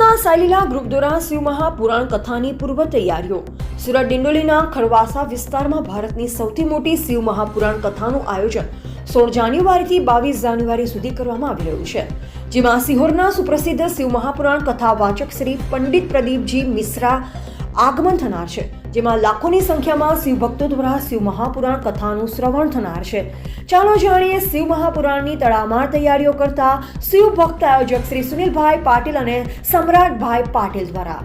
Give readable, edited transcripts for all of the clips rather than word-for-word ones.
સુરતના સાયલીલા ગ્રુપ દ્વારા શિવ મહાપુરાણ કથાની પૂર્વ તૈયારીઓ. સુરત ડિંડોલીના ખડવાસા વિસ્તારમાં ભારતની સૌથી મોટી શિવ મહાપુરાણ કથાનું આયોજન 16 જાન્યુઆરીથી 22 જાન્યુઆરી સુધી કરવામાં આવી રહ્યું છે, જેમાં સિહોરના સુપ્રસિદ્ધ શિવ મહાપુરાણ કથા વાચક શ્રી પંડિત પ્રદીપજી મિશ્રા આગમન થનાર છે, જેમાં લાખોની સંખ્યામાં શિવ ભક્તો દ્વારા શિવ મહાપુરાણ કથાનું શ્રવણ થનાર છે. ચાલો જાણીએ શિવ મહાપુરાણની તડામાર તૈયારીઓ કરતા શિવ ભક્ત આયોજક શ્રી સુનિલભાઈ પાટીલ અને સમ્રાટભાઈ પાટીલ દ્વારા.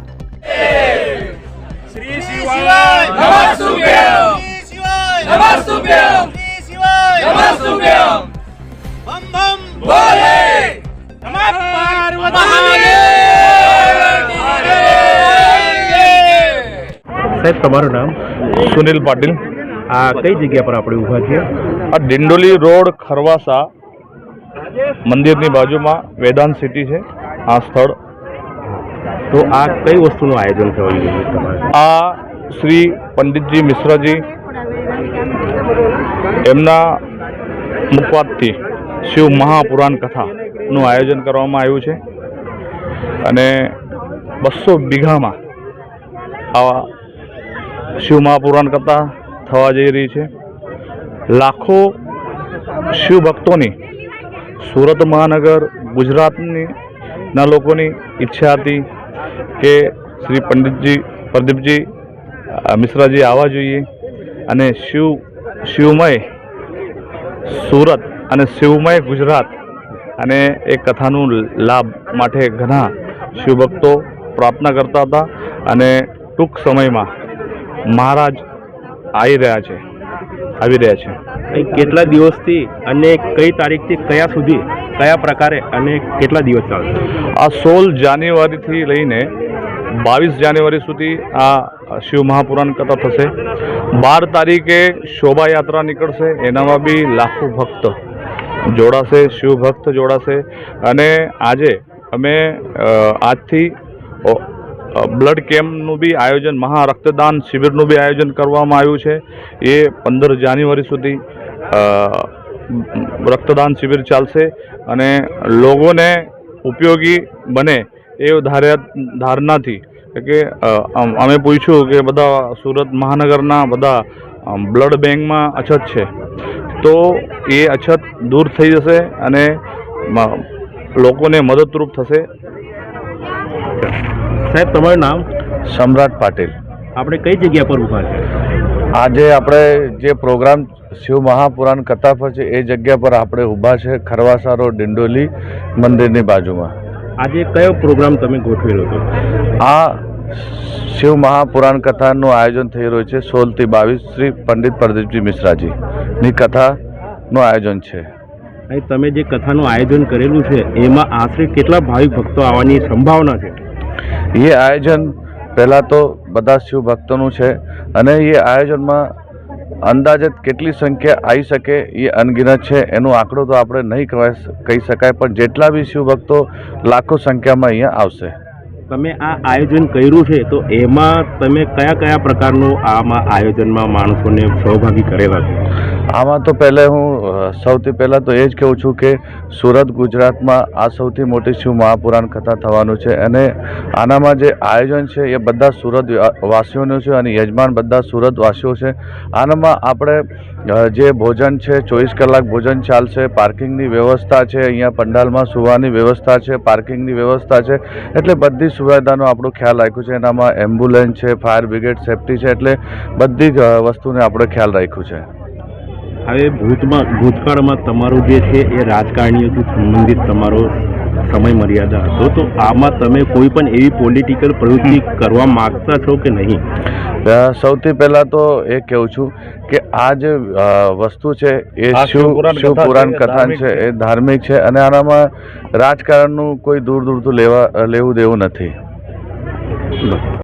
શ્રી શિવાય નમસ્તુભ્યં, શ્રી શિવાય નમસ્તુભ્યં, શ્રી શિવાય નમસ્તુભ્યં. બમ બમ બોલે નમઃ પાર્વતી. સાહેબ, તમારું નામ? સુનિલ પાટીલ. આ કઈ જગ્યા પર આપણે ઊભા છીએ? આ ડિંડોલી રોડ ખરવાસા મંદિરની બાજુમાં વેદાંત સિટી છે આ સ્થળ. તો આ કઈ વસ્તુનું આયોજન થયું છે તમારે? આ શ્રી પંડિતજી મિશ્રાજી એમના મુખવાતથી શિવ મહાપુરાણ કથાનું આયોજન કરવામાં આવ્યું છે અને 200 વીઘામાં આવા શિવ મહાપુરાણ કથા થવા જઈ રહી છે. લાખો શિવ ભક્તોની સુરત મહાનગર ગુજરાતના લોકોની ઈચ્છા હતી કે શ્રી પંડિતજી પ્રદીપજી મિશ્રાજી આવવા જોઈએ અને શિવમય સુરત અને શિવમય ગુજરાત અને એ કથાનું લાભ માટે ઘણા શિવભક્તો પ્રાર્થના કરતા હતા અને ટૂંક સમયમાં મહારાજ આવી રહ્યા છે. કેટલા દિવસથી અને કઈ તારીખથી કયા સુધી કયા પ્રકારે અને કેટલા દિવસ ચાલશે? આ 16 જાન્યુઆરીથી લઈને 22 જાન્યુઆરી સુધી આ શિવ મહાપુરાણ કથા થશે. 12 તારીખે શોભાયાત્રા નીકળશે, એનામાં બી લાખો ભક્ત જોડાશે, શિવ ભક્ત જોડાશે. અને આજે અમે આજથી બ્લડ કેમ્પનું બી આયોજન, મહા રક્તદાન શિબિરનું બી આયોજન કરવામાં આવ્યું છે. એ 15 જાન્યુઆરી સુધી રક્તદાન શિબિર ચાલશે અને લોકોને ઉપયોગી બને એ ધારણાથી કે અમે પૂછ્યું કે બધા સુરત મહાનગરના બધા બ્લડ બેંકમાં અછત છે, તો એ અછત દૂર થઈ જશે અને લોકોને મદદરૂપ થશે. સાહેબ, તમારું નામ? સમ્રાટ પાટીલ. આપણે કઈ જગ્યા પર ઊભા છે? આજે આપણે જે પ્રોગ્રામ શિવ મહાપુરાણ કથા પર છે એ જગ્યા પર આપણે ઊભા છે, ખરવાસા રોડ ડિંડોલી મંદિરની બાજુમાં. આજે કયો પ્રોગ્રામ તમે ગોઠવેલો હતો? આ શિવ મહાપુરાણ કથાનું આયોજન થઈ રહ્યું છે. 16 થી 22 શ્રી પંડિત પ્રદીપજી મિશ્રાજીની કથાનું આયોજન છે. અહીં તમે જે કથાનું આયોજન કરેલું છે એમાં આશરે કેટલા ભાવિક ભક્તો આવવાની સંભાવના છે? એ આયોજન પહેલાં તો બધા શિવ ભક્તોનું છે અને એ આયોજનમાં અંદાજિત કેટલી સંખ્યા આવી શકે એ અનગિનત છે. એનો આંકડો તો આપણે નહીં કહી શકાય, પણ જેટલા બી શિવ ભક્તો લાખો સંખ્યામાં અહીંયા આવશે. તમે આ આયોજન કર્યું છે તો એમાં તમે કયા કયા પ્રકારનું આમાં આયોજનમાં માણસોને સહભાગી કરેલા છે? આમાં તો પહેલાં હું સૌથી પહેલાં તો એ જ કહું છું કે સુરત ગુજરાતમાં આ સૌથી મોટી શિવ મહાપુરાણ કથા થવાનું છે અને આનામાં જે આયોજન છે એ બધા સુરત વાસીઓનું છે અને યજમાન બધા સુરત વાસીઓ છે. આનામાં આપણે જે ભોજન છે 24 કલાક ભોજન ચાલશે, પાર્કિંગની વ્યવસ્થા છે, અહીંયા પંડાલમાં સુવાની વ્યવસ્થા છે, પાર્કિંગની વ્યવસ્થા છે, એટલે બધી સુવિધાનો આપણો ખ્યાલ રાખ્યું છે. એનામાં એમ્બ્યુલન્સ છે, ફાયર બ્રિગેડ સેફટી છે, એટલે બધી જ વસ્તુને આપણે ખ્યાલ રાખ્યું છે. હવે ભૂતકાળમાં તમારું જે છે એ રાજકારણીઓથી સંબંધિત તમારો સમય મર્યાદા હતો, તો આમાં તમે કોઈ પણ એવી પોલિટિકલ પ્રવૃત્તિ કરવા માગતા છો કે નહીં? સૌથી પહેલાં તો એ કહું છું કે આ જે વસ્તુ છે એ શિવ પુરાણ કથા છે એ ધાર્મિક છે અને આનામાં રાજકારણનું કોઈ દૂર દૂરથી લેવું દેવું નથી.